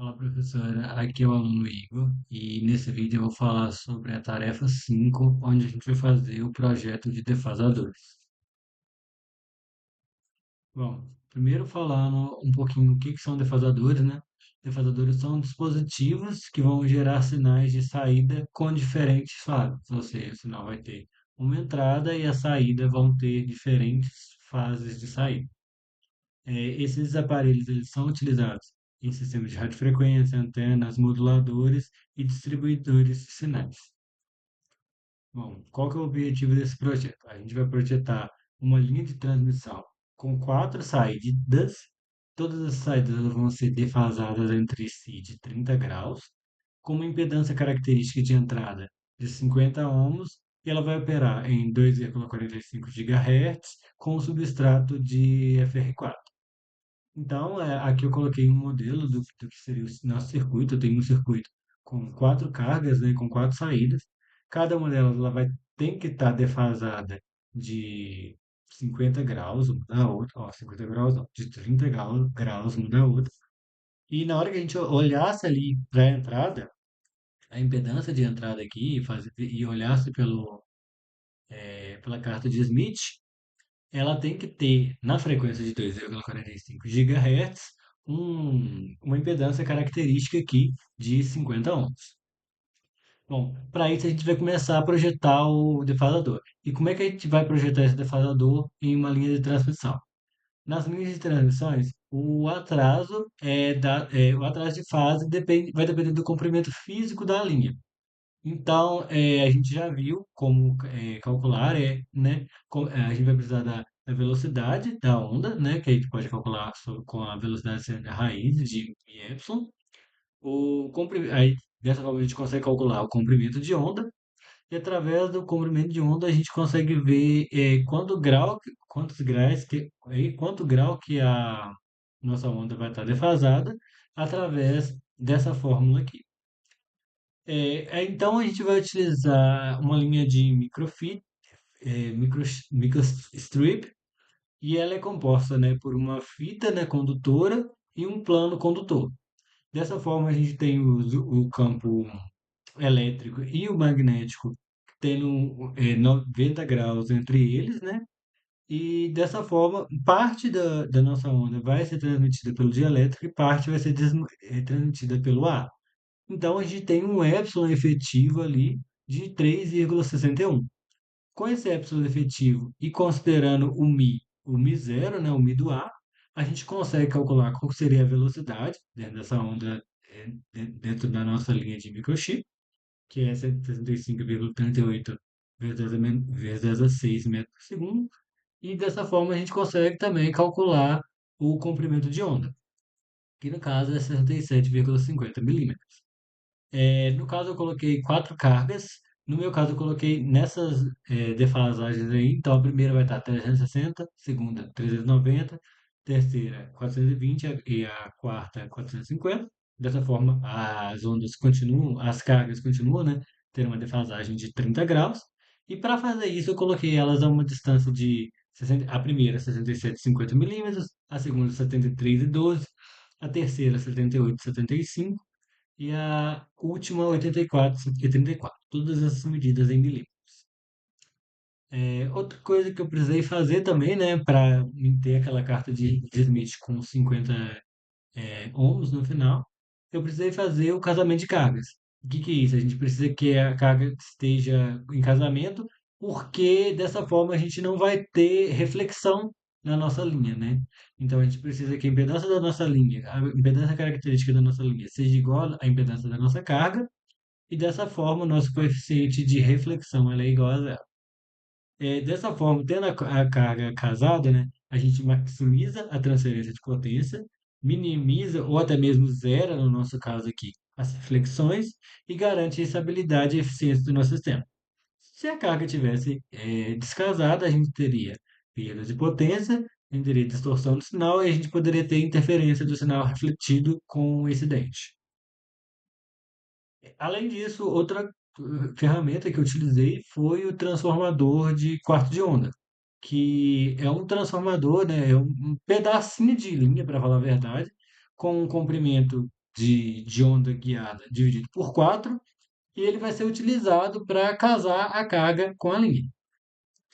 Fala, professora. Aqui é o aluno Igor e nesse vídeo eu vou falar sobre a tarefa 5, onde a gente vai fazer o projeto de defasadores. Bom, primeiro falando um pouquinho o que são defasadores, né? Defasadores são dispositivos que vão gerar sinais de saída com diferentes fases, ou seja, o sinal vai ter uma entrada e a saída vão ter diferentes fases de saída. Esses aparelhos eles são utilizados em sistemas de radiofrequência, antenas, moduladores e distribuidores de sinais. Bom, qual que é o objetivo desse projeto? A gente vai projetar uma linha de transmissão com quatro saídas. Todas as saídas elas vão ser defasadas entre si de 30 graus, com uma impedância característica de entrada de 50 ohms, e ela vai operar em 2,45 GHz com um substrato de FR4. Então, aqui eu coloquei um modelo do que seria o nosso circuito. Eu tenho um circuito com quatro cargas, né, com quatro saídas. Cada uma delas ela tem que estar defasada de 50 graus uma da outra. Ó, 50 graus não, de 30 graus uma da outra. E na hora que a gente olhasse ali para a entrada, a impedância de entrada aqui, e olhasse pela carta de Smith, ela tem que ter, na frequência de 2,45 GHz, uma impedância característica aqui de 50 ohms. Bom, para isso a gente vai começar a projetar o defasador. E como é que a gente vai projetar esse defasador em uma linha de transmissão? Nas linhas de transmissões, o atraso de fase vai depender do comprimento físico da linha. Então, a gente já viu como calcular, né? A gente vai precisar da velocidade da onda, né? Que a gente pode calcular com a velocidade sendo a raiz de y. Aí, dessa forma, a gente consegue calcular o comprimento de onda. E através do comprimento de onda, a gente consegue ver quanto grau que a nossa onda vai estar defasada através dessa fórmula aqui. Então a gente vai utilizar uma linha de microstrip, e ela é composta, né, por uma fita, né, condutora e um plano condutor. Dessa forma a gente tem o campo elétrico e o magnético tendo 90 graus entre eles, né? E dessa forma, parte da nossa onda vai ser transmitida pelo dielétrico e parte vai ser transmitida pelo ar. Então a gente tem um epsilon efetivo ali de 3,61. Com esse epsilon efetivo e considerando o mi zero, né, o mi do ar, a gente consegue calcular qual seria a velocidade dentro dessa onda, dentro da nossa linha de microchip, que é 165,38 vezes 6 metros por segundo. E dessa forma a gente consegue também calcular o comprimento de onda, que no caso é 67,50 milímetros. No caso, eu coloquei quatro cargas. No meu caso, eu coloquei nessas defasagens aí. Então, a primeira vai estar 360, segunda 390, terceira 420 e a quarta 450. Dessa forma, as ondas continuam, as cargas continuam, né? Tendo uma defasagem de 30 graus. E para fazer isso, eu coloquei elas a uma distância de 60, a primeira 67,50 milímetros, a segunda 73,12, a terceira 78,75 e a última 84,34. Todas essas medidas em milímetros. Outra coisa que eu precisei fazer também, né, para ter aquela carta de Smith com 50 ohms no final, eu precisei fazer o casamento de cargas. O que que é isso? A gente precisa que a carga esteja em casamento, porque dessa forma a gente não vai ter reflexão na nossa linha, né? Então a gente precisa que a impedância da nossa linha, a impedância característica da nossa linha, seja igual à impedância da nossa carga, e dessa forma o nosso coeficiente de reflexão ela é igual a zero. Dessa forma, tendo a carga casada, né, a gente maximiza a transferência de potência, minimiza ou até mesmo zera, no nosso caso aqui, as reflexões e garante a estabilidade e eficiência do nosso sistema. Se a carga tivesse descasada, a gente teria perda de potência, a gente teria distorção do sinal e a gente poderia ter interferência do sinal refletido com o incidente. Além disso, outra ferramenta que eu utilizei foi o transformador de quarto de onda, que é um transformador, né, é um pedacinho de linha, para falar a verdade, com um comprimento de onda guiada dividido por 4 e ele vai ser utilizado para casar a carga com a linha.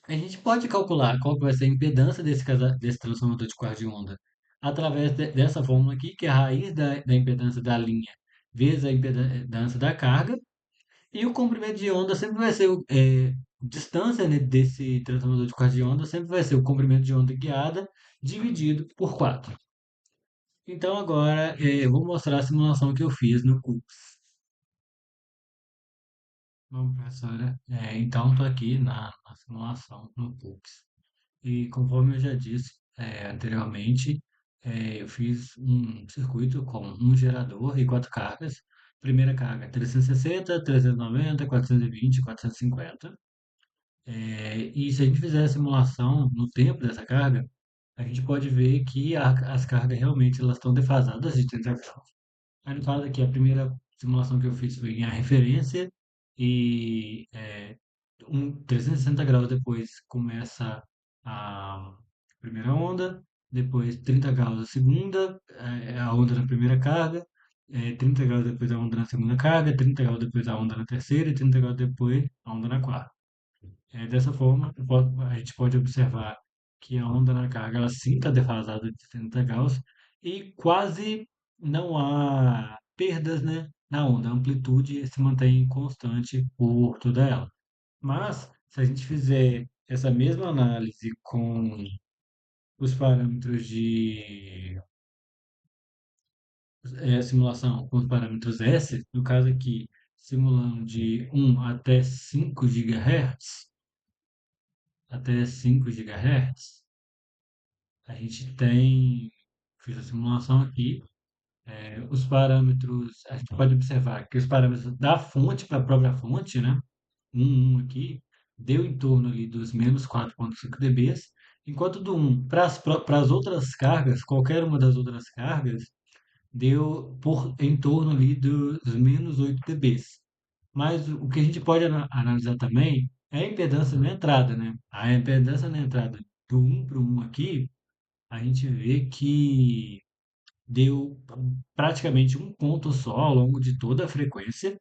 A gente pode calcular qual que vai ser a impedância desse transformador de quarto de onda através dessa fórmula aqui, que é a raiz da impedância da linha vezes a impedância da carga, e o comprimento de onda sempre vai ser distância, né, desse transformador de quarto de onda sempre vai ser o comprimento de onda guiada dividido por 4. Então agora eu vou mostrar a simulação que eu fiz no CUPS. Bom, professora, então estou aqui na simulação no CUPS. E conforme eu já disse anteriormente, eu fiz um circuito com um gerador e 4 cargas. Primeira carga 360, 390, 420, 450. E se a gente fizer a simulação no tempo dessa carga, a gente pode ver que as cargas realmente elas estão defasadas de 30 graus. Aí no caso aqui, a primeira simulação que eu fiz foi em a referência e 360 graus depois começa a primeira onda, depois 30 graus a segunda, a onda na primeira carga, 30 graus depois a onda na segunda carga, 30 graus depois a onda na terceira e 30 graus depois a onda na quarta. Dessa forma, a gente pode observar que a onda na carga ela sim está defasada de 30 graus e quase não há perdas, né, na onda. A amplitude se mantém constante por toda ela. Mas, se a gente fizer essa mesma análise com os parâmetros de simulação, com os parâmetros S, no caso aqui, simulando de 1 até 5 GHz, a gente tem, fiz a simulação aqui, os parâmetros, a gente pode observar que os parâmetros da fonte para a própria fonte, né, um aqui, deu em torno ali dos menos 4,5 dBs, enquanto do 1 para as outras cargas, qualquer uma das outras cargas, deu em torno ali dos menos 8 dBs. Mas o que a gente pode analisar também é a impedância na entrada, né? A impedância na entrada do 1 para o 1 aqui, a gente vê que deu praticamente um ponto só ao longo de toda a frequência,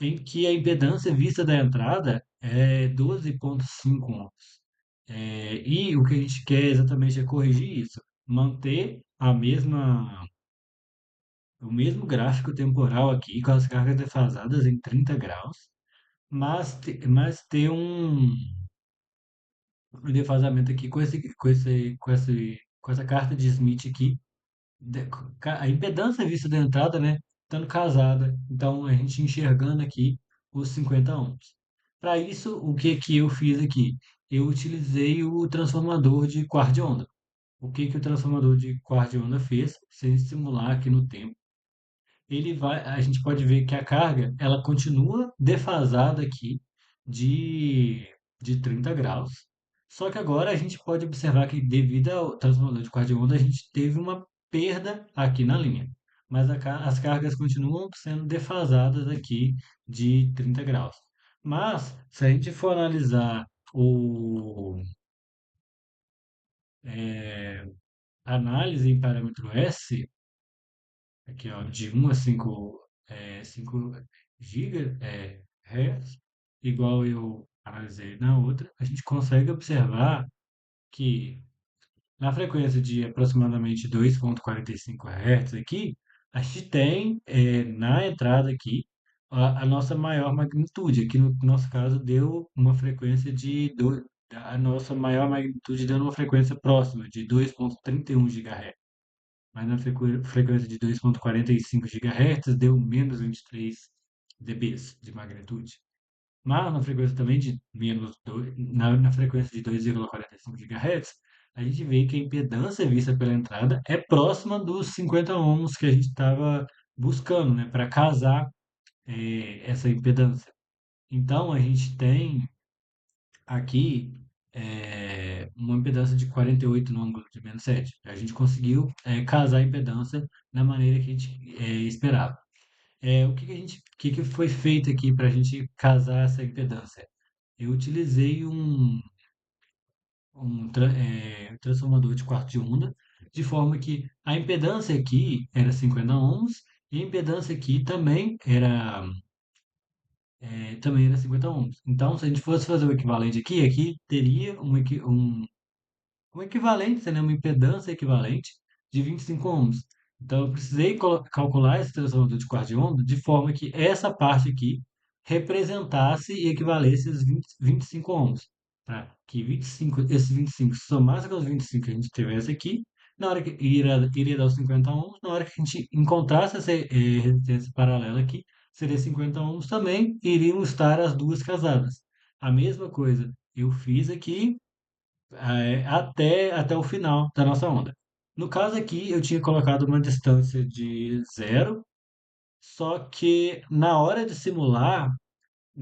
em que a impedância vista da entrada é 12,5 ohms. E o que a gente quer exatamente é corrigir isso, manter o mesmo gráfico temporal aqui, com as cargas defasadas em 30 graus, mas ter um defasamento aqui com essa carta de Smith aqui, a impedância vista da entrada, né, estando casada. Então, a gente enxergando aqui os 50 ohms. Para isso, o que que eu fiz aqui? Eu utilizei o transformador de quarto de onda. O que que o transformador de quarto de onda fez? Sem simular aqui no tempo, a gente pode ver que a carga, ela continua defasada aqui de, de 30 graus. Só que agora a gente pode observar que devido ao transformador de quarto de onda, a gente teve uma perda aqui na linha. Mas as cargas continuam sendo defasadas aqui de 30 graus. Mas, se a gente for analisar o análise em parâmetro S, aqui ó, de 1 a 5 GHz, igual eu analisei na outra, a gente consegue observar que na frequência de aproximadamente 2,45 Hz aqui, a gente tem na entrada aqui a nossa maior magnitude. Aqui no nosso caso deu uma frequência a nossa maior magnitude deu uma frequência próxima de 2,31 GHz, mas na frequência de 2,45 GHz deu menos 23 dBs de magnitude. Mas na frequência também de na frequência de 2,45 GHz, a gente vê que a impedância vista pela entrada é próxima dos 50 ohms que a gente estava buscando, né, para casar essa impedância. Então a gente tem aqui uma impedância de 48 no ângulo de menos 7. A gente conseguiu casar a impedância da maneira que a gente esperava. O que que foi feito aqui para a gente casar essa impedância? Eu utilizei transformador de quarto de onda, de forma que a impedância aqui era 50 ohms E a impedância aqui também era 50 ohms. Então, se a gente fosse fazer o equivalente aqui teria um equivalente, né, uma impedância equivalente de 25 ohms. Então, eu precisei calcular esse transformador de quarto de onda de forma que essa parte aqui representasse e equivalesse aos 25 ohms. Tá? Que 25, esses 25 somasse com os 25 que a gente tivesse aqui, na hora que iria dar os 50 ohms, na hora que a gente encontrasse essa resistência paralela aqui, seria 50 ohms também, iriam estar as duas casadas. A mesma coisa eu fiz aqui até o final da nossa onda. No caso aqui, eu tinha colocado uma distância de zero, só que na hora de simular,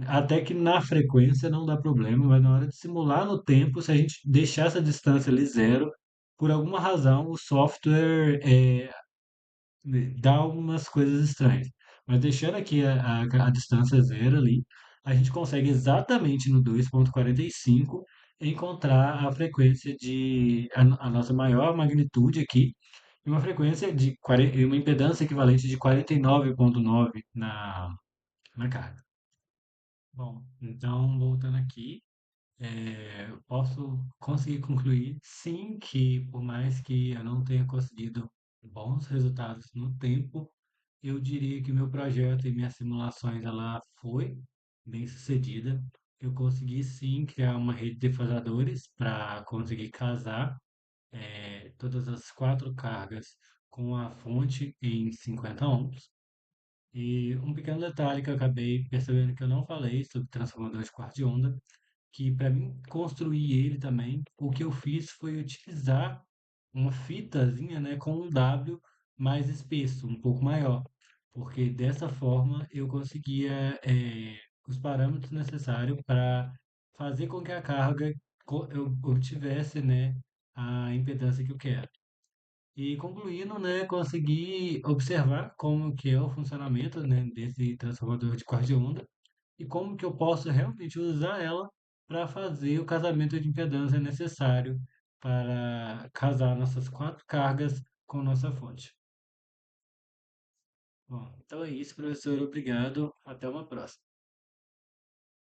até que na frequência não dá problema, mas na hora de simular no tempo, se a gente deixar essa distância ali zero, por alguma razão o software dá algumas coisas estranhas. Mas deixando aqui a distância zero ali, a gente consegue exatamente no 2,45 encontrar a frequência a nossa maior magnitude aqui, e uma frequência e uma impedância equivalente de 49,9 na carga. Bom, então voltando aqui, eu posso conseguir concluir, sim, que por mais que eu não tenha conseguido bons resultados no tempo, eu diria que meu projeto e minhas simulações ela foi bem sucedida. Eu consegui sim criar uma rede de fasadores para conseguir casar todas as quatro cargas com a fonte em 50 ohms. E um pequeno detalhe que eu acabei percebendo que eu não falei sobre transformador de quarto de onda, que para mim construir ele também, o que eu fiz foi utilizar uma fitazinha, né, com um W mais espesso, um pouco maior, porque dessa forma eu conseguia os parâmetros necessários para fazer com que a carga eu obtivesse, né, a impedância que eu quero. E concluindo, né, consegui observar como que é o funcionamento, né, desse transformador de quarto de onda e como que eu posso realmente usar ela para fazer o casamento de impedância necessário para casar nossas quatro cargas com nossa fonte. Bom, então é isso, professor. Obrigado. Até uma próxima.